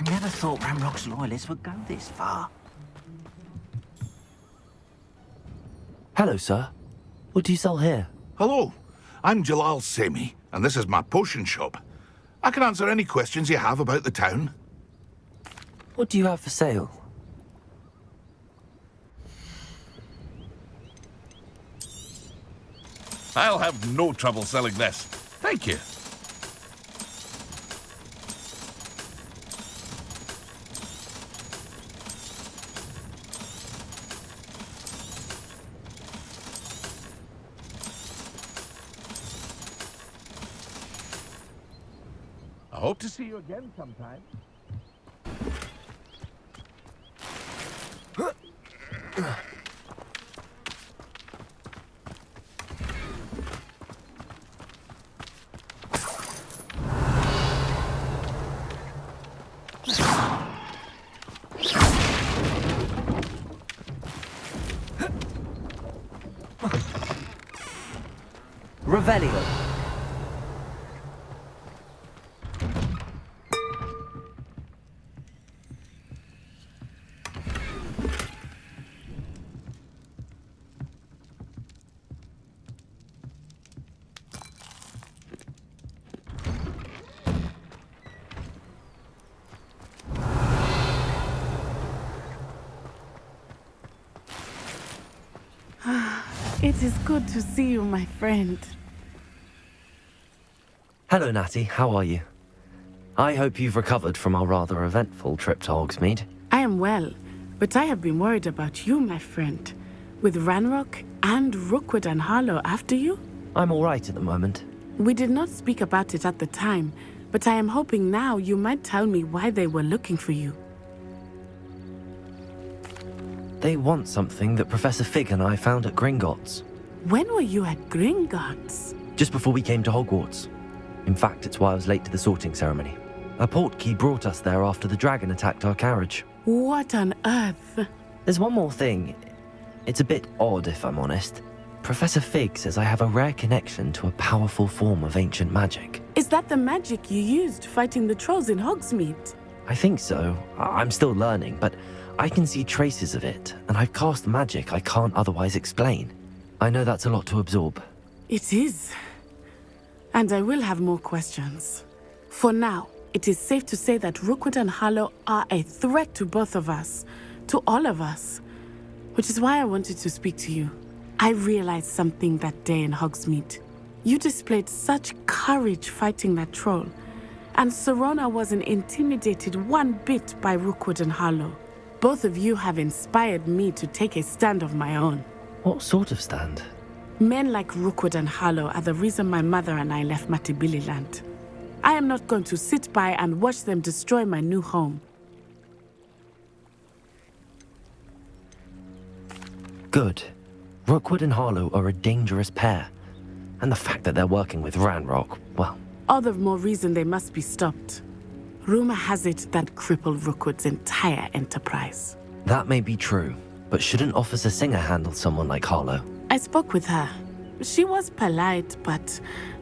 I never thought Ramrock's loyalists would go this far. Hello, sir. What do you sell here? Hello, I'm Jalal Semi, and this is my potion shop. I can answer any questions you have about the town. What do you have for sale? I'll have no trouble selling this. Thank you. I hope to see you again sometime. Revelio. It is good to see you, my friend. Hello, Natty. How are you? I hope you've recovered from our rather eventful trip to Hogsmeade. I am well, but I have been worried about you, my friend. With Ranrock and Rookwood and Harlow after you? I'm all right at the moment. We did not speak about it at the time, but I am hoping now you might tell me why they were looking for you. They want something that Professor Fig and I found at Gringotts. When were you at Gringotts? Just before we came to Hogwarts. In fact, it's why I was late to the sorting ceremony. A portkey brought us there after the dragon attacked our carriage. What on earth? There's one more thing. It's a bit odd, if I'm honest. Professor Fig says I have a rare connection to a powerful form of ancient magic. Is that the magic you used fighting the trolls in Hogsmeade? I think so. I'm still learning, but I can see traces of it, and I've cast magic I can't otherwise explain. I know that's a lot to absorb. It is. And I will have more questions. For now, it is safe to say that Rookwood and Harlow are a threat to both of us, to all of us, which is why I wanted to speak to you. I realized something that day in Hogsmeade. You displayed such courage fighting that troll, and Serona wasn't intimidated one bit by Rookwood and Harlow. Both of you have inspired me to take a stand of my own. What sort of stand? Men like Rookwood and Harlow are the reason my mother and I left Matabeleland. I am not going to sit by and watch them destroy my new home. Good. Rookwood and Harlow are a dangerous pair. And the fact that they're working with Ranrock, well... All the more reason they must be stopped. Rumor has it that crippled Rookwood's entire enterprise. That may be true, but shouldn't Officer Singer handle someone like Harlow? I spoke with her. She was polite, but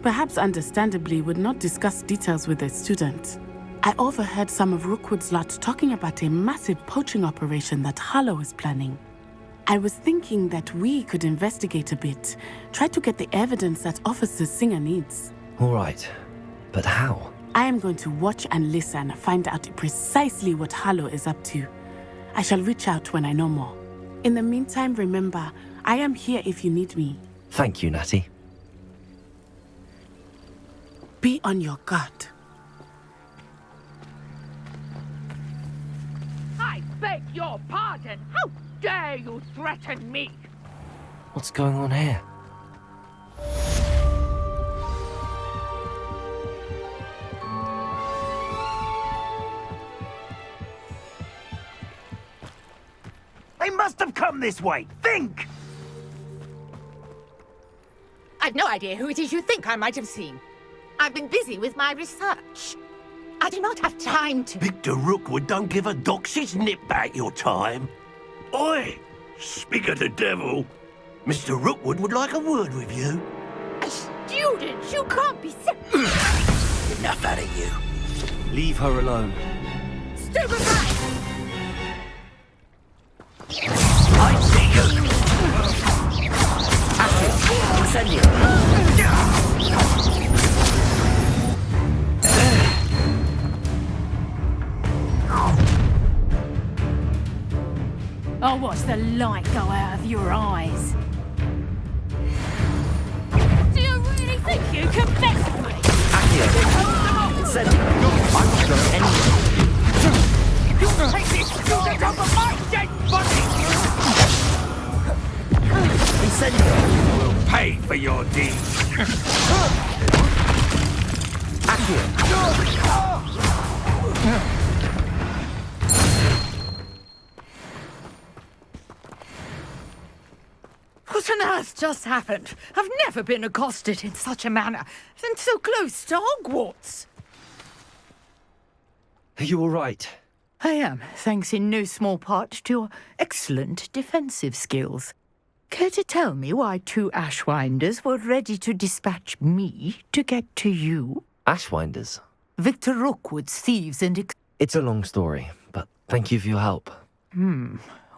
perhaps understandably would not discuss details with a student. I overheard some of Rookwood's lot talking about a massive poaching operation that Harlow is planning. I was thinking that we could investigate a bit, try to get the evidence that Officer Singer needs. All right, but how? I am going to watch and listen, find out precisely what Harlow is up to. I shall reach out when I know more. In the meantime, remember, I am here if you need me. Thank you, Natty. Be on your guard. I beg your pardon. How dare you threaten me? What's going on here? They must have come this way. Think! I've no idea who it is you think I might have seen. I've been busy with my research. I do not have time to... Victor Rookwood don't give a doxy's nip back your time. Oi! Speak of the devil. Mr. Rookwood would like a word with you. A student? You can't be so... Enough out of you. Leave her alone. Stupefy! I see you. I'll watch the light go out of your eyes. Do you really think you can mess with me? I'm not going anywhere. You take this student off of my dead body! Will pay for your deeds. What on earth just happened? I've never been accosted in such a manner, and so close to Hogwarts. Are you all right? I am, thanks in no small part to your excellent defensive skills. Care to tell me why two Ashwinders were ready to dispatch me to get to you? Ashwinders? Victor Rookwood's thieves and... It's a long story, but thank you for your help.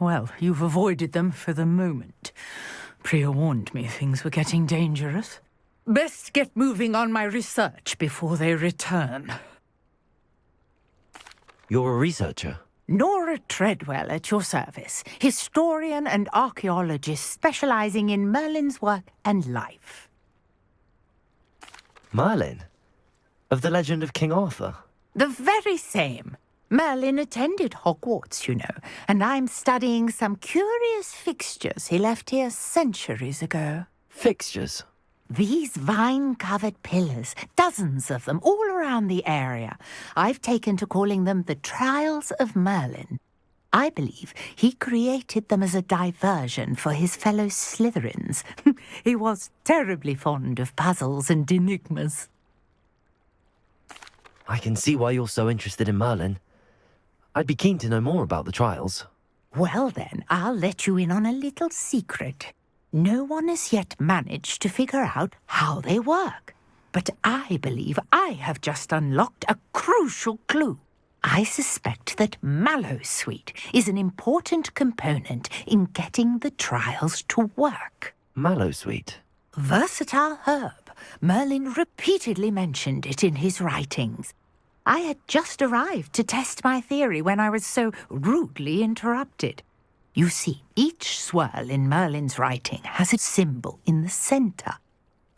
Well, you've avoided them for the moment. Priya warned me things were getting dangerous. Best get moving on my research before they return. You're a researcher? Nora Treadwell at your service, historian and archaeologist specializing in Merlin's work and life. Merlin? Of the legend of King Arthur? The very same. Merlin attended Hogwarts, you know, and I'm studying some curious fixtures he left here centuries ago. Fixtures? These vine-covered pillars, dozens of them, all around the area. I've taken to calling them the Trials of Merlin. I believe he created them as a diversion for his fellow Slytherins. He was terribly fond of puzzles and enigmas. I can see why you're so interested in Merlin. I'd be keen to know more about the trials. Well then, I'll let you in on a little secret. No one has yet managed to figure out how they work. But I believe I have just unlocked a crucial clue. I suspect that Mallowsweet is an important component in getting the trials to work. Mallowsweet? Versatile herb. Merlin repeatedly mentioned it in his writings. I had just arrived to test my theory when I was so rudely interrupted. You see, each swirl in Merlin's writing has a symbol in the center.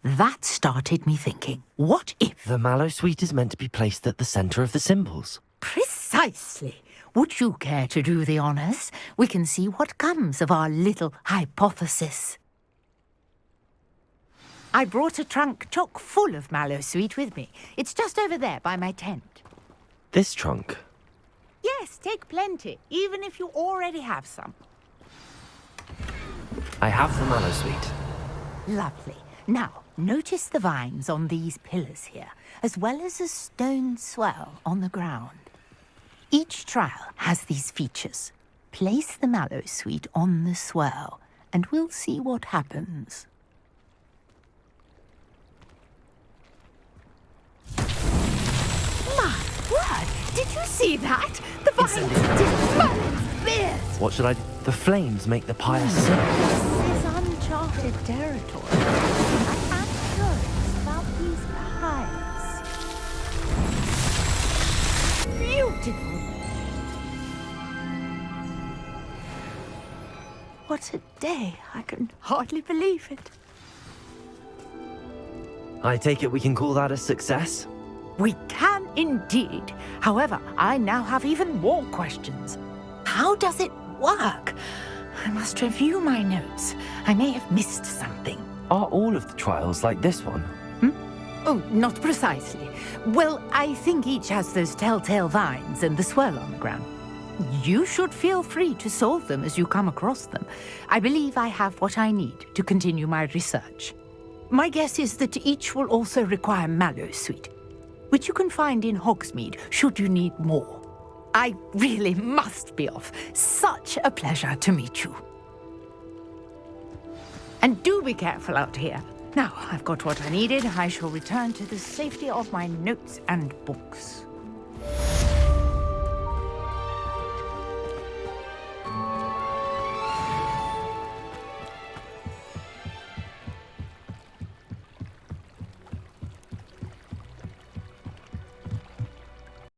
That started me thinking, what if... The Mallowsweet is meant to be placed at the center of the symbols. Precisely. Would you care to do the honors? We can see what comes of our little hypothesis. I brought a trunk chock full of Mallowsweet with me. It's just over there by my tent. This trunk? Yes, take plenty, even if you already have some. I have the mallow sweet. Lovely. Now, notice the vines on these pillars here, as well as a stone swell on the ground. Each trial has these features. Place the mallow sweet on the swell, and we'll see what happens. My word! Did you see that? The vines dispersed beard! What should I do? The flames make the pyre sing. This is uncharted territory. I am curious about these hives. Beautiful. What a day. I can hardly believe it. I take it we can call that a success? We can indeed. However, I now have even more questions. How does it work? I must review my notes. I may have missed something. Are all of the trials like this one? Oh, not precisely. Well, I think each has those telltale vines and the swirl on the ground. You should feel free to solve them as you come across them. I believe I have what I need to continue my research. My guess is that each will also require mallow sweet, which you can find in Hogsmeade should you need more. I really must be off. Such a pleasure to meet you. And do be careful out here. Now, I've got what I needed. I shall return to the safety of my notes and books.